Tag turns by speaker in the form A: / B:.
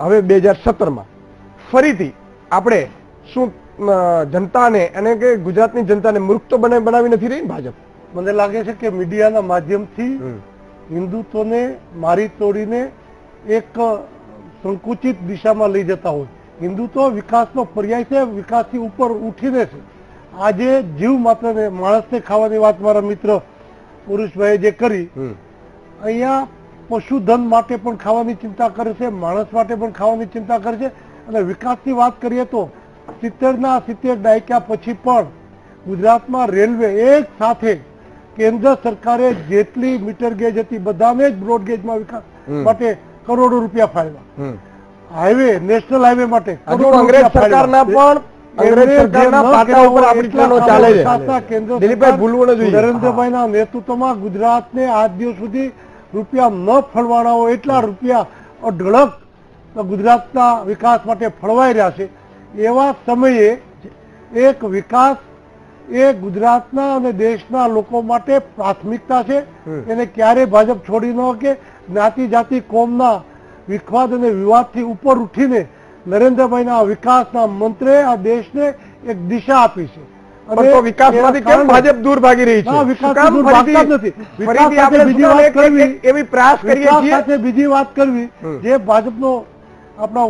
A: હવે 2017 ફરીથી આપણે શું જનતાને અને કે ગુજરાતની જનતાને મૂર્ખ તો બનાવી નથી રહી ભાજપ?
B: મને લાગે છે કે મીડિયાના માધ્યમથી હિન્દુત્વને મારી તોડીને એક સંકુચિત દિશામાં લઈ જતા હોય. હિન્દુત્વ વિકાસનો પર્યાય છે, વિકાસથી ઉપર ઉઠીને છે. આજે જીવ માત્રને માણસને ખાવાની વાત મારા મિત્ર પુરુષભાઈએ જે કરી, અહીંયા પશુધન માટે પણ ખાવાની ચિંતા કરે છે, માણસ માટે પણ ખાવાની ચિંતા કરે છે. અને વિકાસની વાત કરીએ તો 70 દાયકા પછી પણ ગુજરાતમાં રેલવે એક સાથે કેન્દ્ર સરકારે જેટલી મીટર ગેજ હતી બધાને જ બ્રોડ ગેજમાં વિકાસ માટે કરોડો રૂપિયા ફાળવ્યા. હાઈવે, નેશનલ હાઈવે માટે
A: અંગ્રેજ સરકારના પણ
B: નરેન્દ્રભાઈના નેતૃત્વમાં ગુજરાતને આજ દિવસ સુધી રૂપિયા ન ફળવાના હોય એટલા રૂપિયા અઢળક ગુજરાતના વિકાસ માટે ફળવાઈ રહ્યા છે. એવા સમયે એક વિકાસ એ ગુજરાતના અને દેશના લોકો માટે પ્રાથમિકતા છે. એને ક્યારે ભાજપ છોડી ન શકે. જ્ઞાતિ જાતિ કોમના વિખવાદ અને વિવાદથી ઉપર ઉઠીને નરેન્દ્રભાઈના વિકાસના મંત્રે આ દેશને એક દિશા આપી છે.
A: અને વિકાસમાંથી કેમ ભાજપ દૂર ભાગી રહી છે?
B: બીજી વાત કરવી જે ભાજપનો આપણા